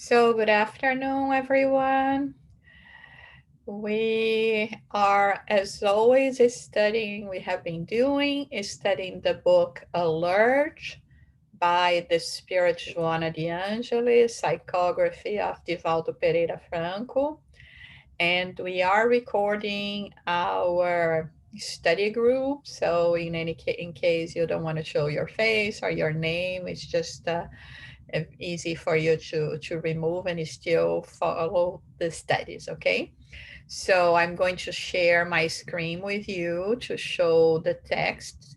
So, good afternoon, everyone. We are, as always, studying, we have been doing, is studying the book Alert by the Spirit Joanna de Angelis, pshycography of Divaldo Franco. And we are recording our study group. So, in case you don't want to show your face or your name, it's just easy for you to remove and still follow the studies, okay? So I'm going to share my screen with you to show the text.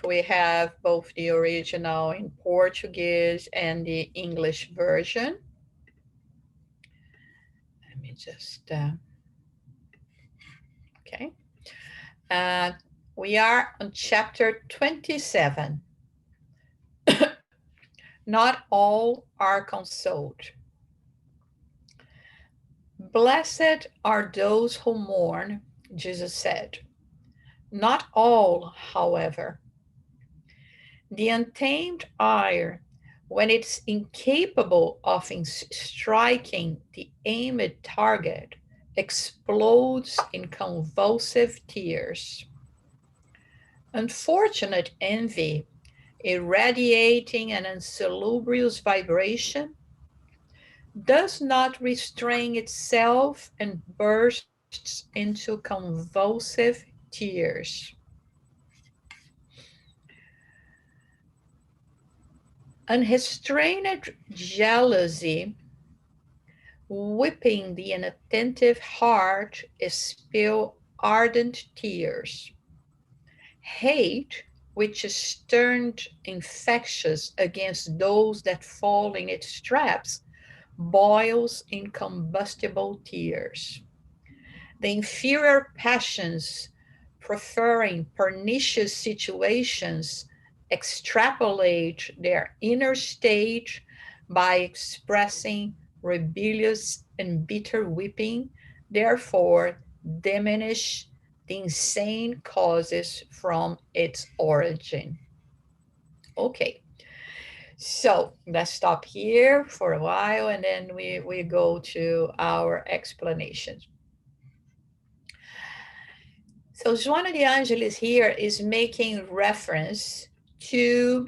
We have both the original in Portuguese and the English version. Let me just, okay. Uh, we are on chapter 27. Not all are consoled. Blessed are those who mourn, Jesus said. Not all, however. The untamed ire, when it's incapable of striking the aimed target, explodes in convulsive tears. Unfortunate envy, irradiating an insalubrious vibration, does not restrain itself and bursts into convulsive tears. Unrestrained jealousy, whipping the inattentive heart, spill ardent tears. Hate, which is turned infectious against those that fall in its traps, boils in combustible tears. The inferior passions, preferring pernicious situations, extrapolate their inner state by expressing rebellious and bitter weeping, therefore diminish the insane causes from its origin. Okay, so let's stop here for a while and then we go to our explanations. So Joanna de Angelis here is making reference to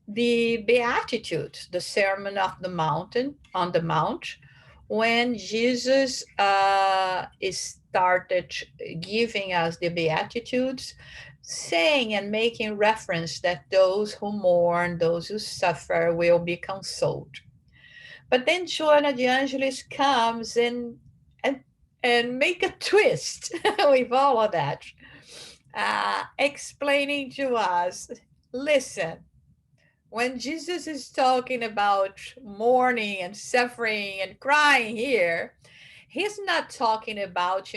the Beatitudes, the Sermon of the Mountain on the Mount, when Jesus started giving us the Beatitudes, saying and making reference that those who mourn, those who suffer will be consoled. But then Joanna de Angelis comes and make a twist with all of that, explaining to us, listen, when Jesus is talking about mourning and suffering and crying here, he's not talking about,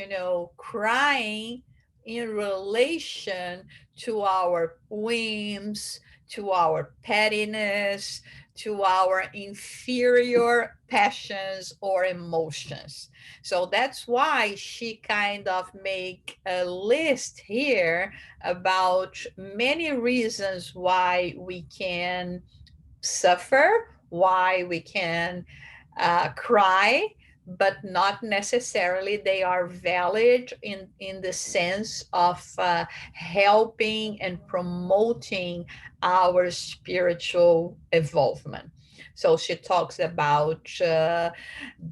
crying in relation to our whims, to our pettiness, to our inferior passions or emotions. So that's why she kind of make a list here about many reasons why we can suffer, why we can cry, but not necessarily they are valid in the sense of helping and promoting our spiritual evolvement. So she talks about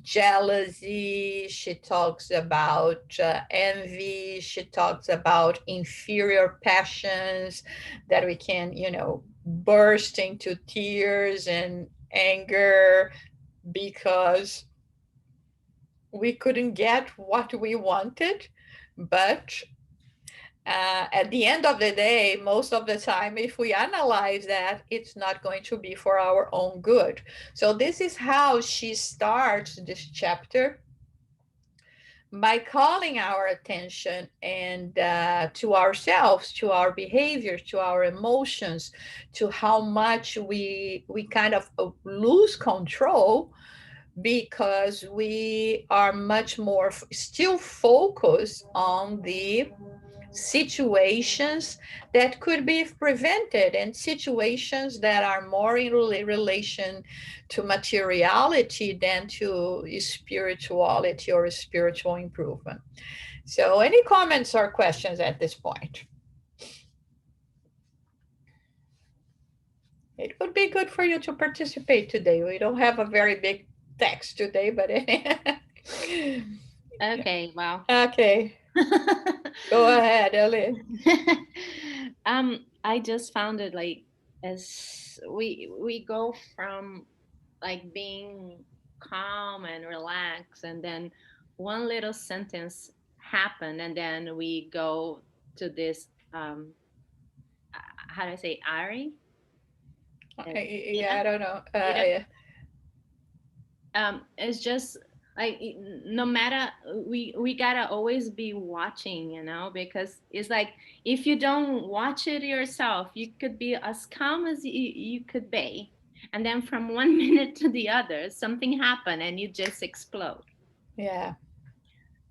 jealousy, she talks about envy, she talks about inferior passions that we can, burst into tears and anger because we couldn't get what we wanted. But at the end of the day, most of the time, if we analyze that, it's not going to be for our own good. So this is how she starts this chapter, by calling our attention and to ourselves, to our behavior, to our emotions, to how much we kind of lose control because we are much more still focused on the situations that could be prevented, and situations that are more in relation to materiality than to spirituality or spiritual improvement. So, any comments or questions at this point? It would be good for you to participate today. We don't have a very big text today, but Okay, well. okay. Go ahead, Ellie. I just found it like, as we go from like being calm and relaxed, and then one little sentence happened, and then we go to this, how do I say, Ari? You Yeah, know, I don't know. you know, it's just like, no matter, we gotta always be watching, because it's like, if you don't watch it yourself, you could be as calm as you could be, and then from one minute to the other something happened and you just explode. Yeah.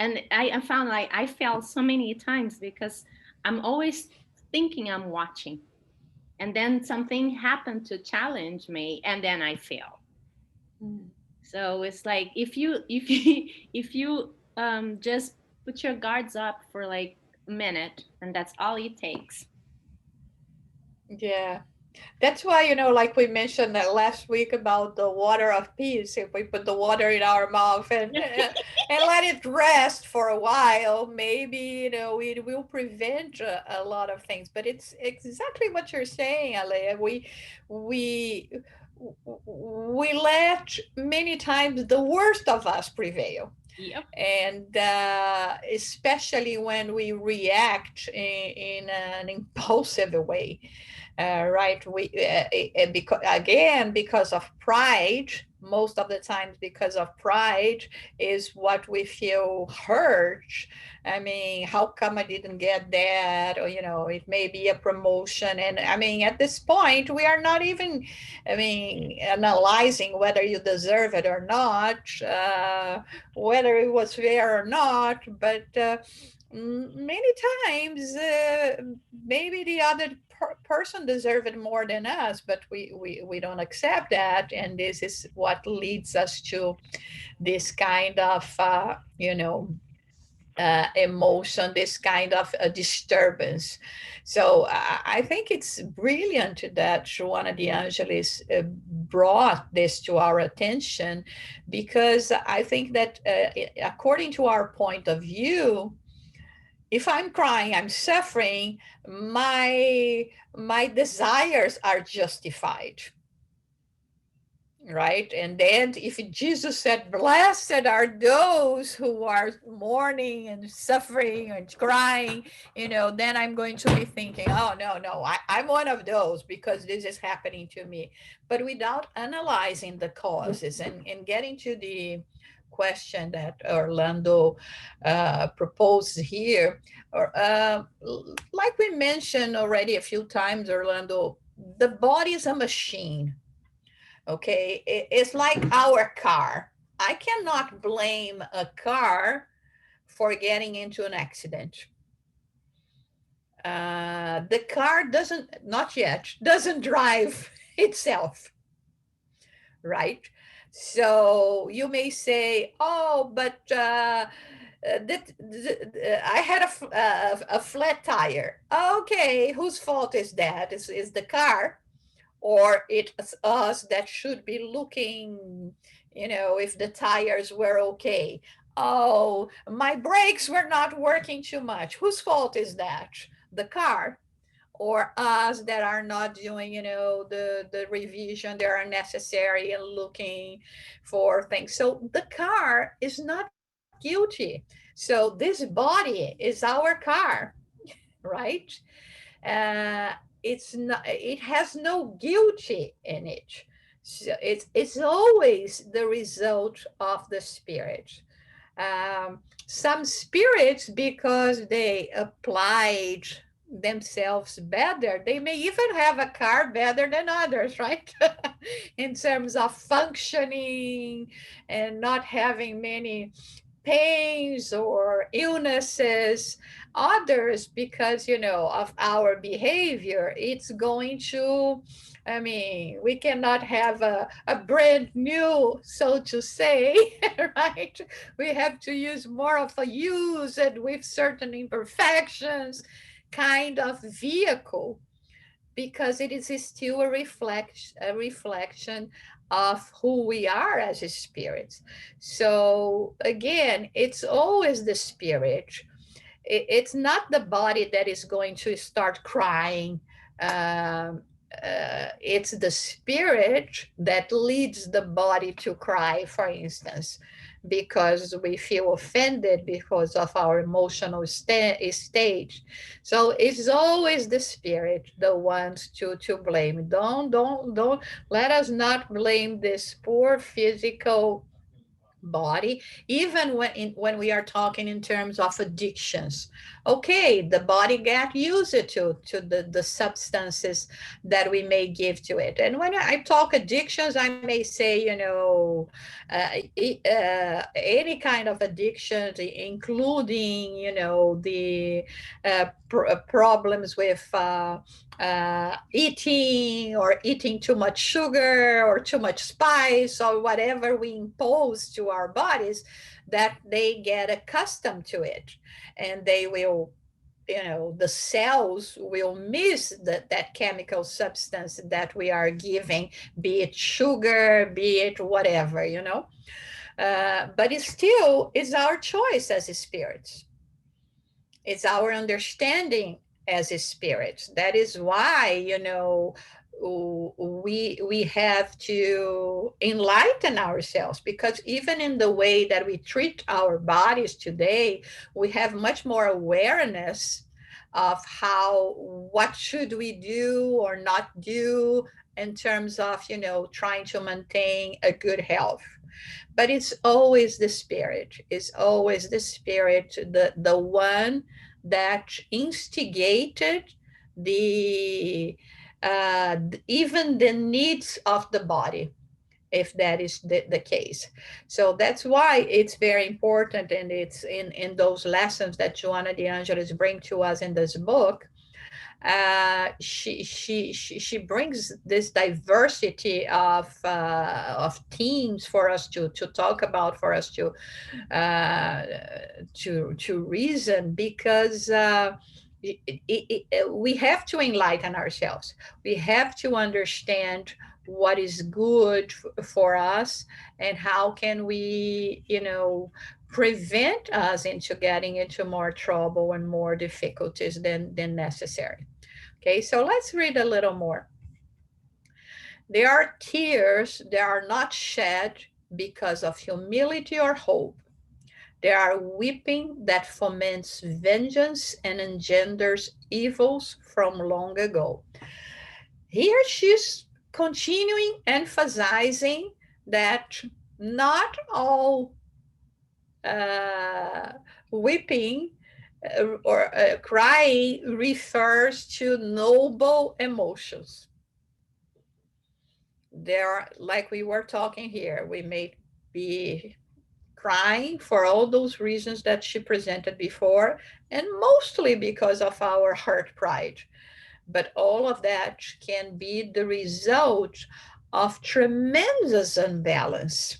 And I found, like, I failed so many times because I'm always thinking I'm watching, and then something happened to challenge me, and then I fail. Mm. So it's like, if you if you just put your guards up for like a minute, and that's all it takes. Yeah. That's why, like we mentioned that last week about the water of peace, if we put the water in our mouth and let it rest for a while, maybe, it will prevent a lot of things. But it's exactly what you're saying, Ale. We, we let many times the worst of us prevail. Yep. And especially when we react in an impulsive way, right? Because, again, because of pride, most of the times because of pride is what we feel hurt. I mean, how come I didn't get that? Or, it may be a promotion. And I mean, at this point, we are not even, I mean, analyzing whether you deserve it or not, whether it was fair or not. But many times, maybe the other person deserves it more than us, but we don't accept that, and this is what leads us to this kind of emotion, this kind of disturbance. So I think it's brilliant that Joanna de Angelis brought this to our attention, because I think that according to our point of view, if I'm crying, I'm suffering, my desires are justified, right? And then if Jesus said, blessed are those who are mourning and suffering and crying, then I'm going to be thinking, oh, no, no, I'm one of those because this is happening to me. But without analyzing the causes and getting to the question that Orlando proposed here, or like we mentioned already a few times, Orlando, the body is a machine. Okay, it's like our car. I cannot blame a car for getting into an accident. The car not yet, doesn't drive itself, right? So you may say, oh, but I had a flat tire. Okay, whose fault is that? Is the car, or it's us that should be looking, if the tires were okay? Oh, my brakes were not working too much. Whose fault is that? The car, or us that are not doing, the revision that are necessary and looking for things? So the car is not guilty. So this body is our car, right? uh, it has no guilty in it. So it's always the result of the spirit. Some spirits, because they applied themselves better, they may even have a car better than others, right? In terms of functioning and not having many pains or illnesses. Others, because, of our behavior, it's going to, I mean, we cannot have a brand new, so to say, right? We have to use more of a used with certain imperfections kind of vehicle, because it is still a reflection of who we are as spirits. So again, it's always the spirit. It's not the body that is going to start crying. Um, it's the spirit that leads the body to cry, for instance, because we feel offended because of our emotional state. So it's always the spirit, the ones to blame. Don't let us not blame this poor physical body, even when we are talking in terms of addictions. Okay, the body got used to the substances that we may give to it. And when I talk addictions, I may say, any kind of addictions, including, the problems with eating, or eating too much sugar or too much spice, or whatever we impose to our bodies, that they get accustomed to it, and they will, the cells will miss that chemical substance that we are giving, be it sugar, be it whatever, but it still is our choice as spirits. It's our understanding as a spirit. That is why, we have to enlighten ourselves, because even in the way that we treat our bodies today, we have much more awareness of what should we do or not do in terms of, trying to maintain a good health. But it's always the spirit. It's always the spirit, the one that instigated the even the needs of the body, if that is the case. So that's why it's very important, and it's in those lessons that Joanna de Angelis bring to us in this book. She brings this diversity of themes for us to talk about, for us uh, to reason, because we have to enlighten ourselves. We have to understand what is good for us, and how can we, prevent us into getting into more trouble and more difficulties than necessary. Okay, so let's read a little more. There are tears that are not shed because of humility or hope. There are weeping that foments vengeance and engenders evils from long ago. Here she's continuing emphasizing that not all uh, weeping or crying refers to noble emotions. There, like we were talking here, we may be crying for all those reasons that she presented before, and mostly because of our heart pride. But all of that can be the result of tremendous imbalance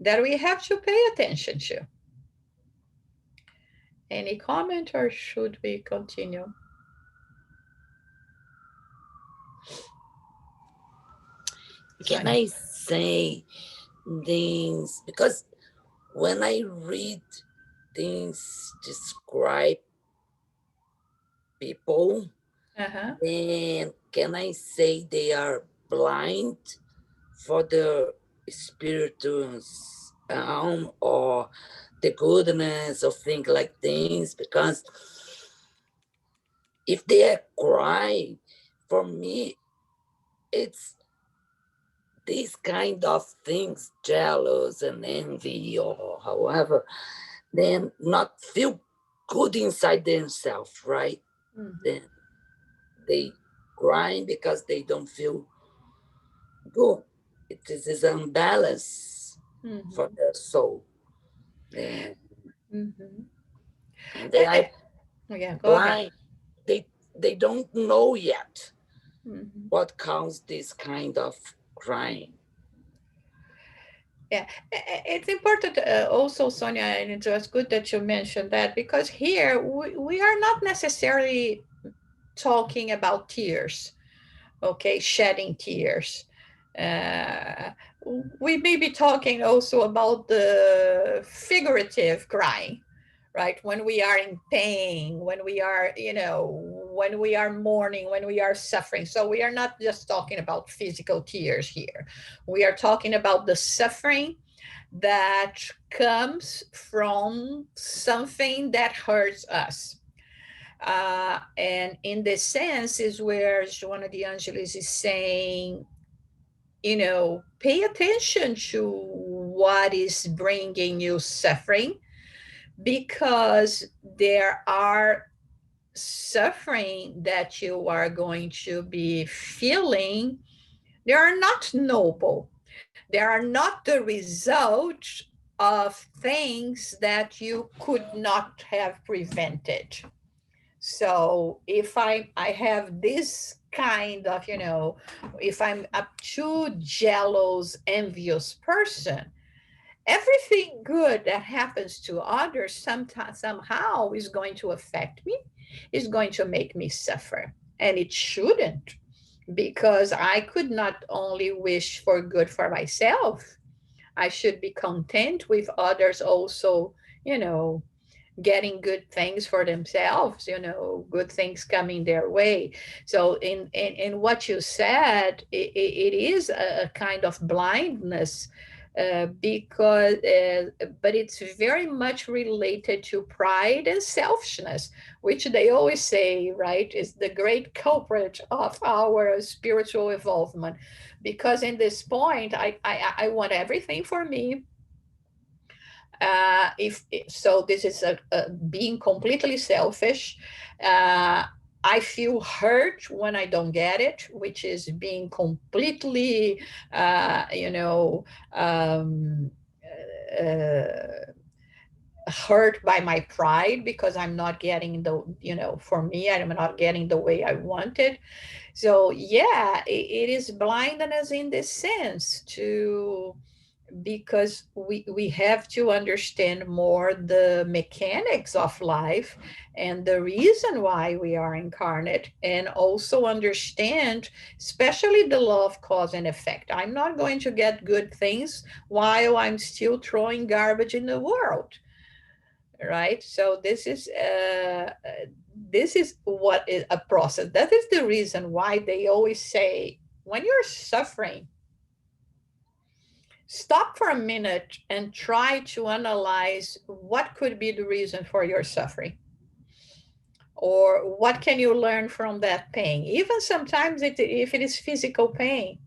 that we have to pay attention to. Any comment, or should we continue? Can Johnny. I say things? Because when I read things describe people, Uh-huh. then can I say they are blind for the spiritual's or the goodness of things like things? Because if they are crying, for me, it's these kind of things, jealous and envy or however, then not feel good inside themselves, right? Mhm. Then they crying because they don't feel good. It is this imbalance for Mhm. their soul. and, Mhm. and they are Yeah, go ahead. blind. They don't know yet Mhm. what counts this kind of crying. Yeah, it's important also, Sonia, and it was good that you mentioned that because here we are not necessarily talking about tears, okay, shedding tears. Uh, we may be talking also about the figurative crying, right? When we are in pain, when we are, when we are mourning, when we are suffering. So we are not just talking about physical tears here. We are talking about the suffering that comes from something that hurts us. And in this sense is where Joanna de Angelis is saying, pay attention to what is bringing you suffering, because there are suffering that you are going to be feeling. They are not noble. They are not the result of things that you could not have prevented. So if I have this kind of, if I'm a too jealous, envious person, everything good that happens to others sometimes somehow is going to affect me, is going to make me suffer. And it shouldn't, because I could not only wish for good for myself, I should be content with others also, you know, getting good things for themselves, good things coming their way. So in what you said, it is a kind of blindness, because but it's very much related to pride and selfishness, which they always say, right, is the great culprit of our spiritual involvement. Because in this point, I want everything for me. If so, this is a being completely selfish. uh, I feel hurt when I don't get it, which is being completely uh, you know um, uh, hurt by my pride, because I'm not getting the, for me, I'm not getting the way I wanted. So yeah, it is blindness in this sense, to because we have to understand more the mechanics of life and the reason why we are incarnate, and also understand especially the law of cause and effect. I'm not going to get good things while I'm still throwing garbage in the world, right? So this is what is a process. That is the reason why they always say, when you're suffering, stop for a minute and try to analyze what could be the reason for your suffering, or what can you learn from that pain. Even sometimes if it is physical pain,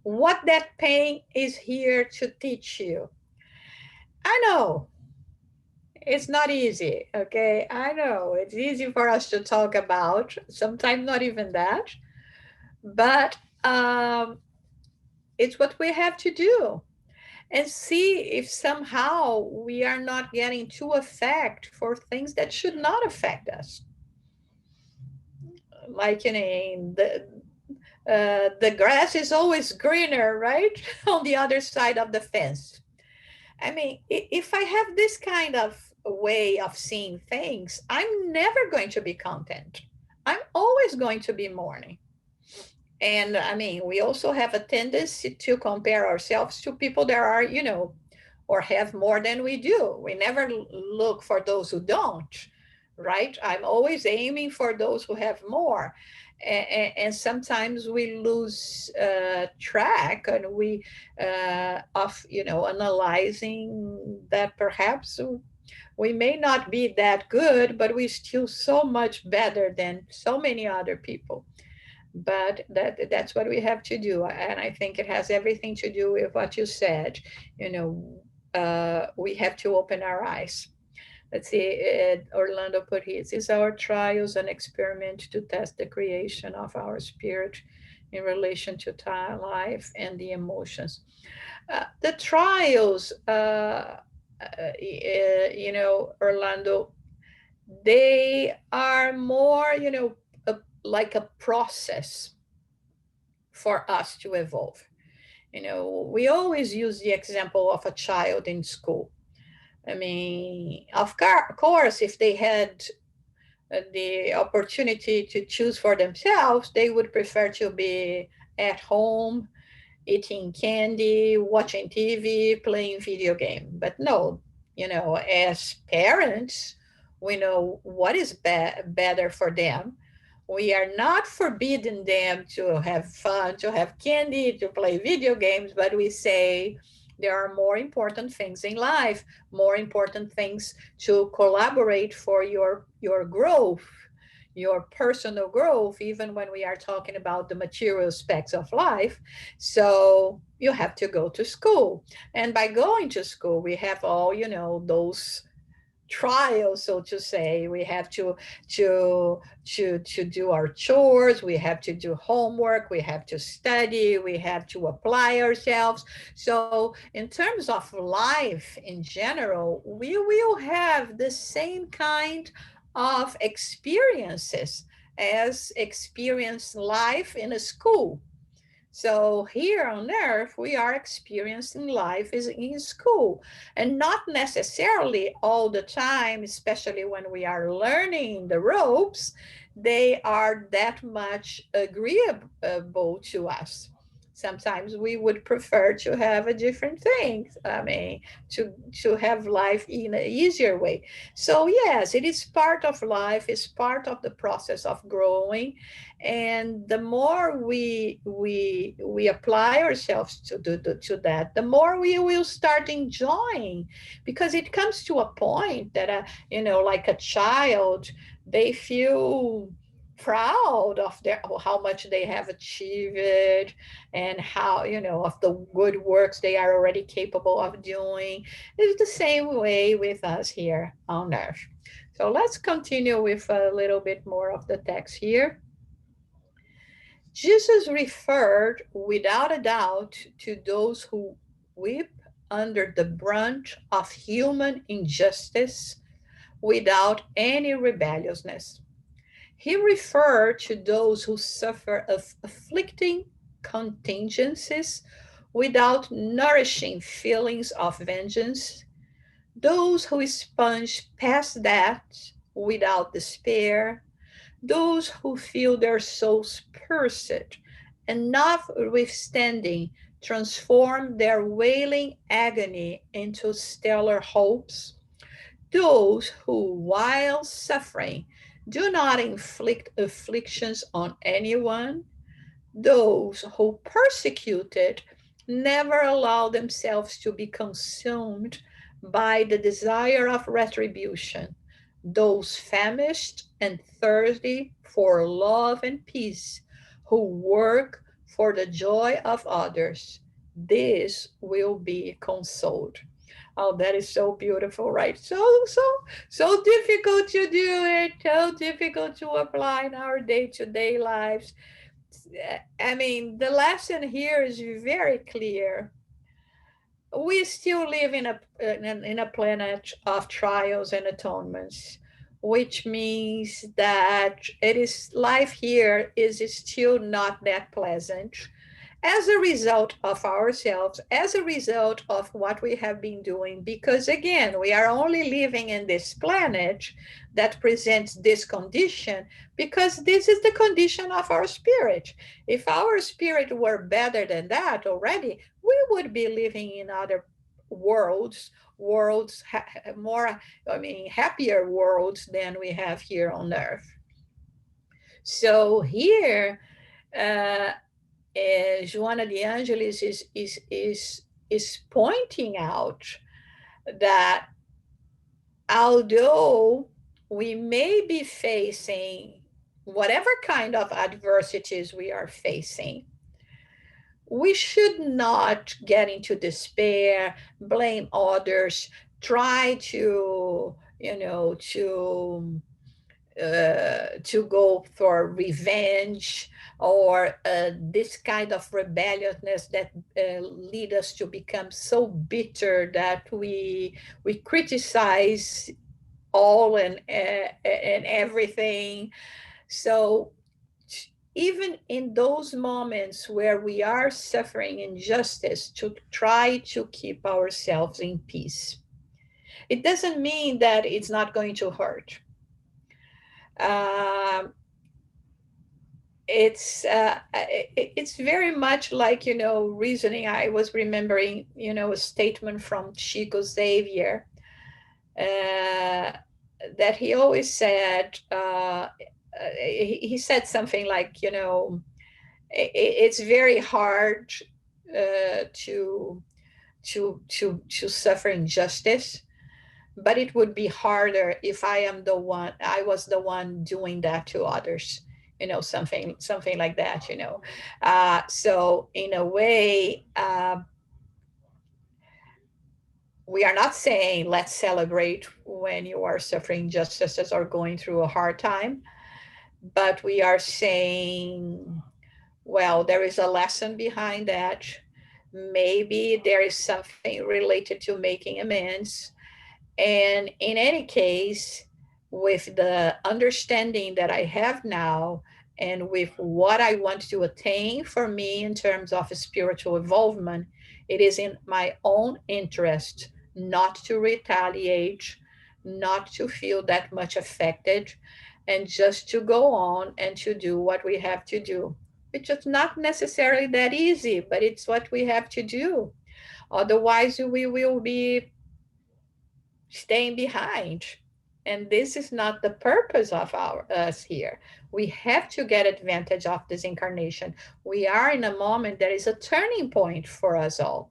what that pain is here to teach you. I know it's not easy, okay? I know it's easy for us to talk about, sometimes not even that, but it's what we have to do, and see if somehow we are not getting too affect for things that should not affect us. Like, the grass is always greener, right? On the other side of the fence. I mean, if I have this kind of way of seeing things, I'm never going to be content. I'm always going to be mourning. And I mean, we also have a tendency to compare ourselves to people that are, or have more than we do. We never look for those who don't, right? I'm always aiming for those who have more. And sometimes we lose track, and we of analyzing that perhaps we may not be that good, but we're still so much better than so many other people. But that's what we have to do, and I think it has everything to do with what you said. We have to open our eyes. Let's see, Orlando put here, is our trials an experiment to test the creation of our spirit in relation to life and the emotions. The trials, Orlando, they are more, like a process for us to evolve. We always use the example of a child in school. I mean, of course, if they had the opportunity to choose for themselves, they would prefer to be at home, eating candy, watching TV, playing video game. But no, as parents, we know what is better for them. We are not forbidding them to have fun, to have candy, to play video games, but we say there are more important things in life, more important things to collaborate for your growth, your personal growth, even when we are talking about the material aspects of life. So you have to go to school. And by going to school, we have all, those trials, so to say. We have to do our chores, we have to do homework, we have to study, we have to apply ourselves. So in terms of life in general, we will have the same kind of experiences as experience life in a school. So here on earth, we are experiencing life is in school, and not necessarily all the time, especially when we are learning the ropes, they are that much agreeable to us. Sometimes we would prefer to have a different thing. I mean, to have life in an easier way. So yes, it is part of life, it's part of the process of growing, and the more we apply ourselves to that, the more we will start enjoying, because it comes to a point that like a child, they feel proud of their how much they have achieved, and how of the good works they are already capable of doing. It's the same way with us here on earth. So let's continue with a little bit more of the text here. Jesus referred without a doubt to those who weep under the brunt of human injustice without any rebelliousness. He referred to those who suffer of afflicting contingencies without nourishing feelings of vengeance, those who sponge past that without despair, those who feel their souls pierced and notwithstanding transform their wailing agony into stellar hopes, those who, while suffering, do not inflict afflictions on anyone, those who persecuted never allow themselves to be consumed by the desire of retribution, those famished and thirsty for love and peace, who work for the joy of others, this will be consoled. Oh, that is so beautiful, right? So difficult to do it, so difficult to apply in our day-to-day lives. I mean, the lesson here is very clear. We still live in a planet of trials and atonements, which means that it is life here is still not that pleasant, as a result of ourselves, as a result of what we have been doing. Because again, we are only living in this planet that presents this condition because this is the condition of our spirit. If our spirit were better than that already, we would be living in other worlds, more, I mean, happier worlds than we have here on earth. So here, uh, Joanna de Angelis is pointing out that although we may be facing whatever kind of adversities we are facing, we should not get into despair, blame others, try to to go for revenge, or this kind of rebelliousness that lead us to become so bitter that we criticize all and everything. So even in those moments where we are suffering injustice, to try to keep ourselves in peace. It doesn't mean that it's not going to hurt. Um, it's very much like, reasoning. I was remembering, a statement from Chico Xavier, uh, that he always said. He said something like, it's very hard to to suffer injustice, but it would be harder if I was the one doing that to others, something like that, so in a way, we are not saying let's celebrate when you are suffering injustices or going through a hard time, but we are saying, well, there is a lesson behind that. Maybe there is something related to making amends. And in any case, with the understanding that I have now, and with what I want to attain for me in terms of spiritual involvement, it is in my own interest not to retaliate, not to feel that much affected, and just to go on and to do what we have to do. Which is not necessarily that easy, but it's what we have to do. Otherwise, we will be staying behind. And this is not the purpose of us here. We have to get advantage of this incarnation. We are in a moment that is a turning point for us all.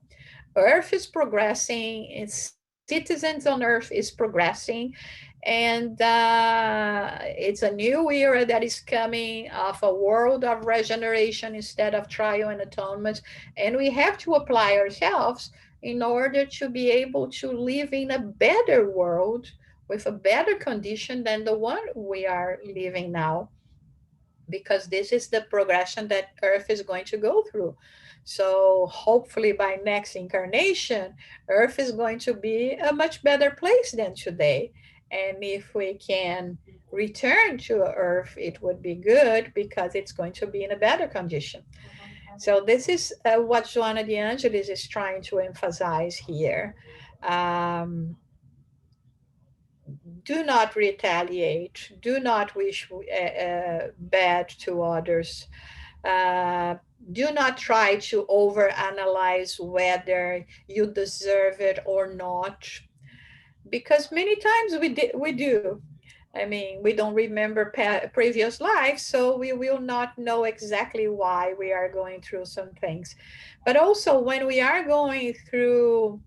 Earth is progressing, its citizens on Earth is progressing, and it's a new era that is coming of a world of regeneration instead of trial and atonement. And we have to apply ourselves in order to be able to live in a better world with a better condition than the one we are living now, because this is the progression that Earth is going to go through. So hopefully by next incarnation, Earth is going to be a much better place than today. And if we can return to Earth, it would be good because it's going to be in a better condition. So this is what Joanna de Angelis is trying to emphasize here. Um, do not retaliate. Do not wish bad to others. Uh, do not try to overanalyze whether you deserve it or not, because many times we do. I mean, we don't remember previous lives, so we will not know exactly why we are going through some things. But also, when we are going through,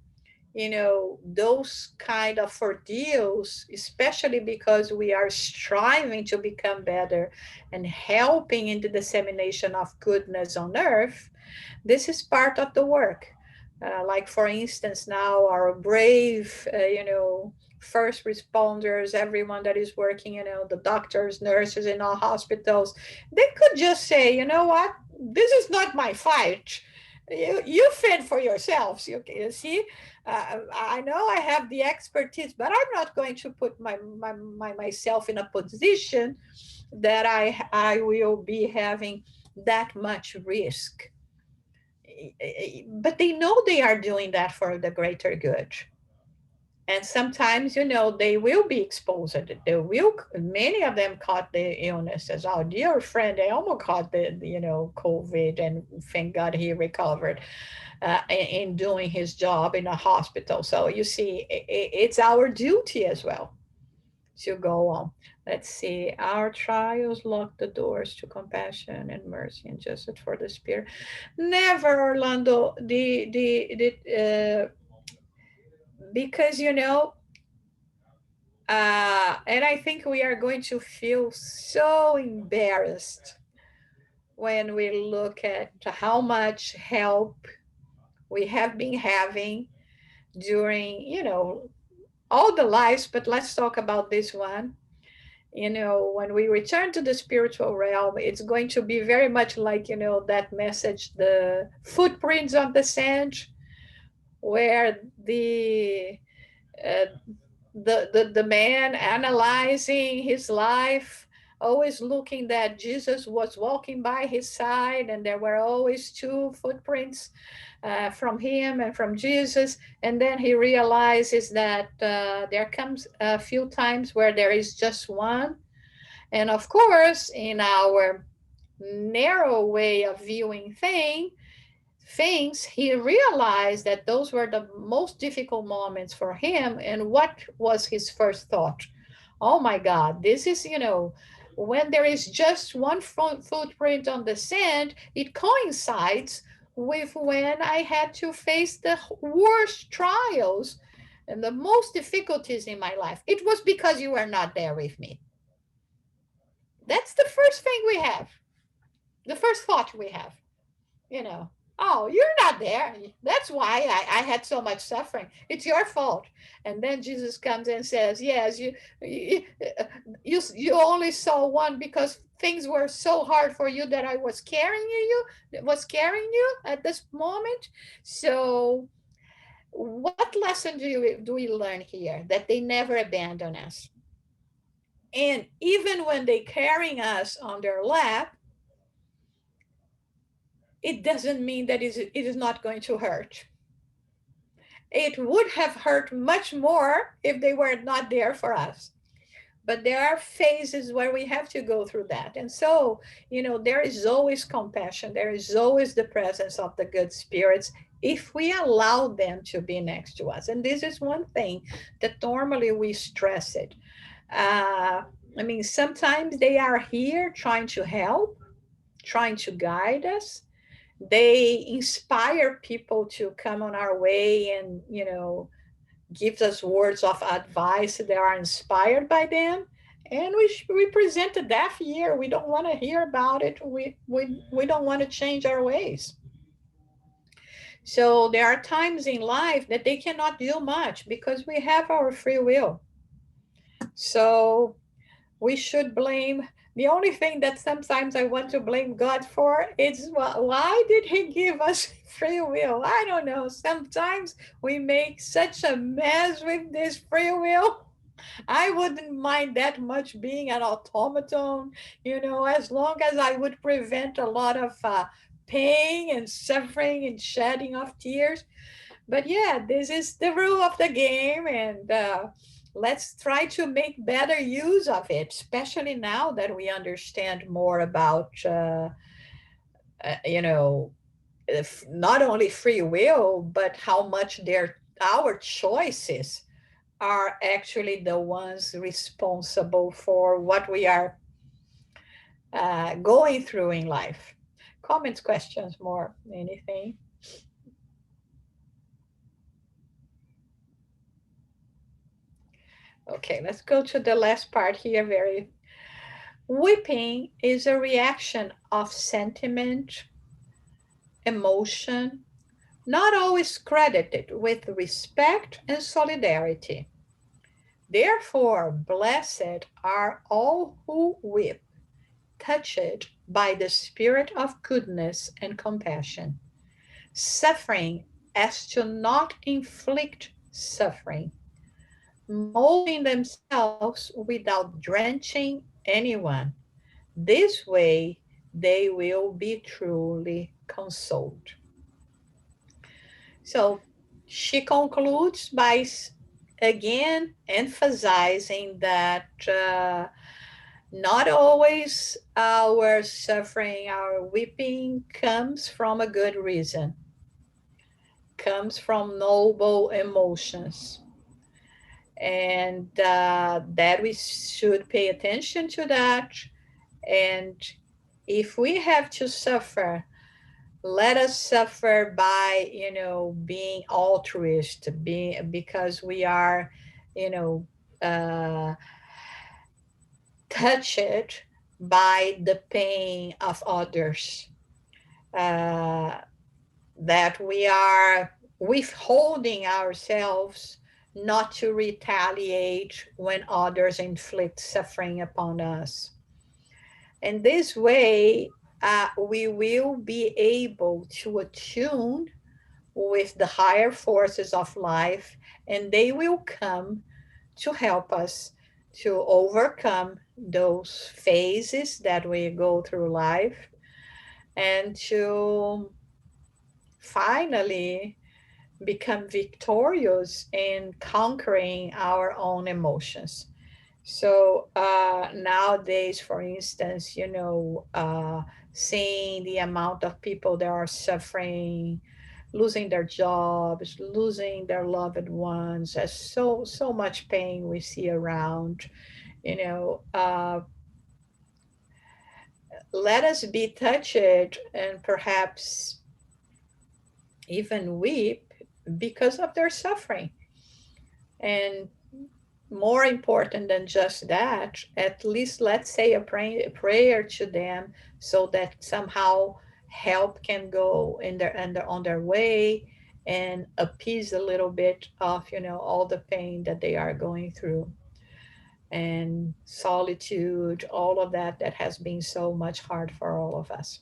those kind of ordeals, especially because we are striving to become better and helping in the dissemination of goodness on earth, this is part of the work. Like, for instance, now our brave, first responders, everyone that is working, the doctors, nurses in our hospitals, they could just say, you know what, this is not my fight. You fend for yourselves. You see, I know I have the expertise, but I'm not going to put myself in a position that I will be having that much risk. But they know they are doing that for the greater good. And sometimes, they will be exposed. Many of them caught the illnesses. Our dear friend, they almost caught the COVID, and thank God he recovered in doing his job in a hospital. So you see, it's our duty as well to go on. Let's see. Our trials lock the doors to compassion and mercy and justice for the spirit. Never, Orlando. Because and I think we are going to feel so embarrassed when we look at how much help we have been having during, all the lives, but let's talk about this one. when we return to the spiritual realm, it's going to be very much like, that message, the footprints on the sand, where uh, the man analyzing his life, always looking that Jesus was walking by his side, and there were always two footprints from him and from Jesus. And then he realizes that there comes a few times where there is just one. And of course, in our narrow way of viewing things, he realized that those were the most difficult moments for him. And what was his first thought? Oh my God, this is, when there is just one footprint on the sand, it coincides with when I had to face the worst trials and the most difficulties in my life. It was because you were not there with me. That's the first thing we have, the first thought we have. you know oh, you're not there, that's why I had so much suffering, it's your fault. And then Jesus comes and says, yes, you you only saw one because things were so hard for you that I was carrying you at this moment. So what lesson do we learn here? That they never abandon us, and even when they carrying us on their lap, it doesn't mean that it is not going to hurt. It would have hurt much more if they were not there for us. But there are phases where we have to go through that. And so, there is always compassion. There is always the presence of the good spirits if we allow them to be next to us. And this is one thing that normally we stress it. Sometimes they are here trying to help, trying to guide us. They inspire people to come on our way and gives us words of advice that are inspired by them. And we present a deaf ear. We don't want to hear about it. We don't want to change our ways. So there are times in life that they cannot do much because we have our free will. So we should blame. The only thing that sometimes I want to blame God for is, well, why did He give us free will? I don't know. Sometimes we make such a mess with this free will. I wouldn't mind that much being an automaton, as long as I would prevent a lot of pain and suffering and shedding of tears. But yeah, this is the rule of the game, and let's try to make better use of it, especially now that we understand more about, you know, not only free will, but how much our choices are actually the ones responsible for what we are going through in life. Comments, questions, more, anything? Okay, let's go to the last part here. Weeping is a reaction of sentiment, emotion, not always credited with respect and solidarity. Therefore, blessed are all who weep, touched by the spirit of goodness and compassion, suffering as to not inflict suffering, molding themselves without drenching anyone. This way, they will be truly consoled. So she concludes by again emphasizing that not always our suffering, our weeping comes from a good reason, comes from noble emotions, and that we should pay attention to that. And if we have to suffer, let us suffer by being altruist, because we are you know uh, touched by the pain of others, uh, that we are withholding ourselves not to retaliate when others inflict suffering upon us. And this way, we will be able to attune with the higher forces of life, and they will come to help us to overcome those phases that we go through life and to finally become victorious in conquering our own emotions. So nowadays, for instance, seeing the amount of people that are suffering, losing their jobs, losing their loved ones, there's so much pain we see around. You know, let us be touched and perhaps even weep because of their suffering. And more important than just that, at least let's say a prayer to them so that somehow help can go on their way and appease a little bit of all the pain that they are going through, and solitude, all of that that has been so much hard for all of us.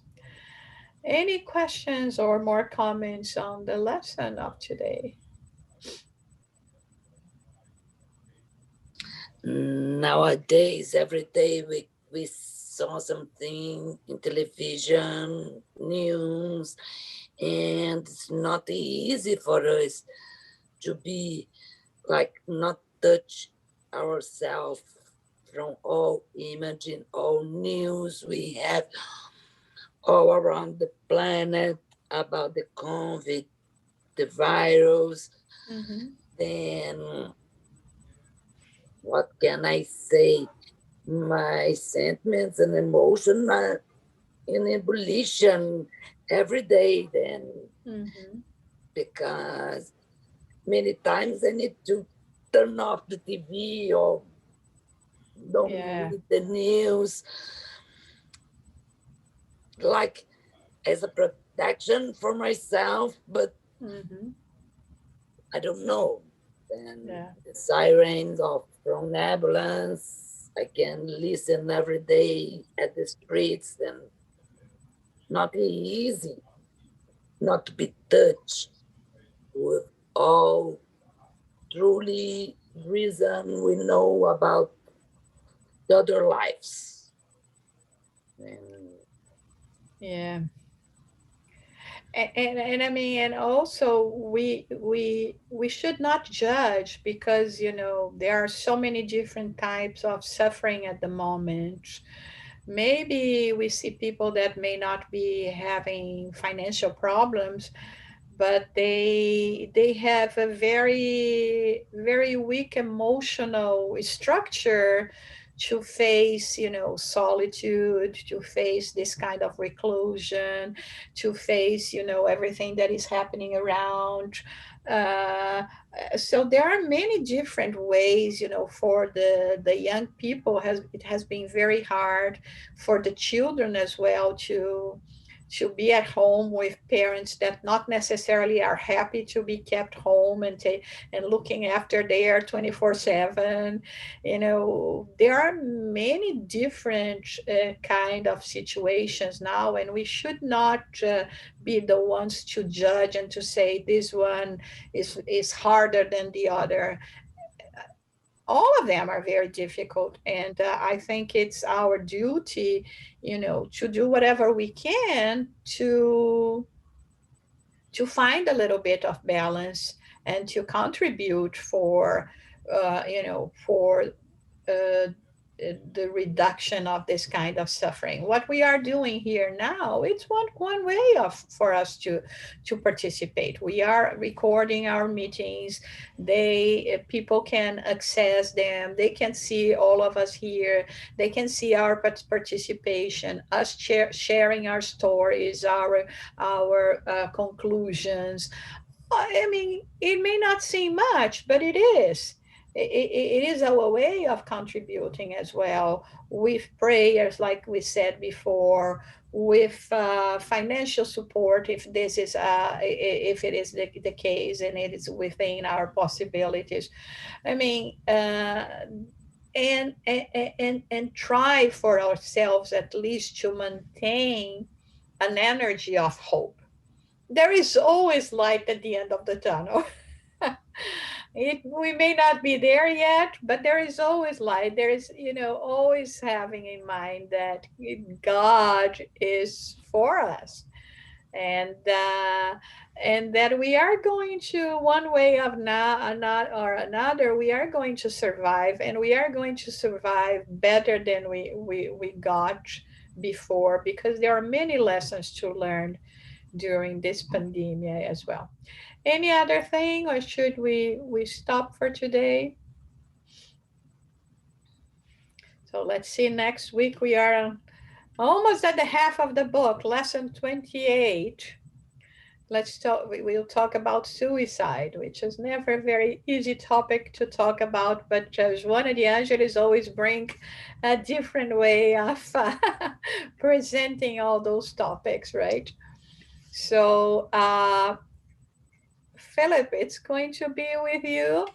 Any questions or more comments on the lesson of today? Nowadays, every day we saw something in television, news, and it's not easy for us to be like not touch ourselves from all imaging, all news we have all around the planet about the COVID, the virus. Mm-hmm. Then what can I say? My sentiments and emotion are in ebullition every day. Then Mm-hmm. because many times I need to turn off the TV or don't Yeah. read the news, like as a protection for myself. But Mm-hmm. I don't know. Then Yeah. the sirens of from ambulance, I can listen every day at the streets, and not easy not to be touched with all truly reason we know about the other lives. And Yeah. And I mean, and also we should not judge because there are so many different types of suffering at the moment. Maybe we see people that may not be having financial problems, but they have a very weak emotional structure to face solitude, to face this kind of reclusion, to face everything that is happening around. uh, so there are many different ways for the young people. It has been very hard for the children as well to be at home with parents that not necessarily are happy to be kept home and looking after their 24/7. There are many different kind of situations now, and we should not be the ones to judge and to say this one is harder than the other. All of them are very difficult, and I think it's our duty to do whatever we can to find a little bit of balance and to contribute for uh, the reduction of this kind of suffering. What we are doing here now, it's one way of for us to participate. We are recording our meetings. They people can access them. They can see all of us here. They can see our participation, us sharing our stories, our conclusions. I mean, it may not seem much, but it is. it is our way of contributing as well, with prayers, like we said before, with financial support, if this is if it is the case and it is within our possibilities. I mean, and try for ourselves at least to maintain an energy of hope. There is always light at the end of the tunnel. We may not be there yet, but there is always light. There is, always having in mind that God is for us, and that we are going to, one way of not or another, we are going to survive, and we are going to survive better than we got before, because there are many lessons to learn during this pandemic as well. Any other thing, or should we stop for today? So let's see. Next week we are almost at the half of the book, lesson 28. Let's talk. We'll talk about suicide, which is never a very easy topic to talk about. But Joanna de Angelis always bring a different way of presenting all those topics, right? So, Philip, it's going to be with you.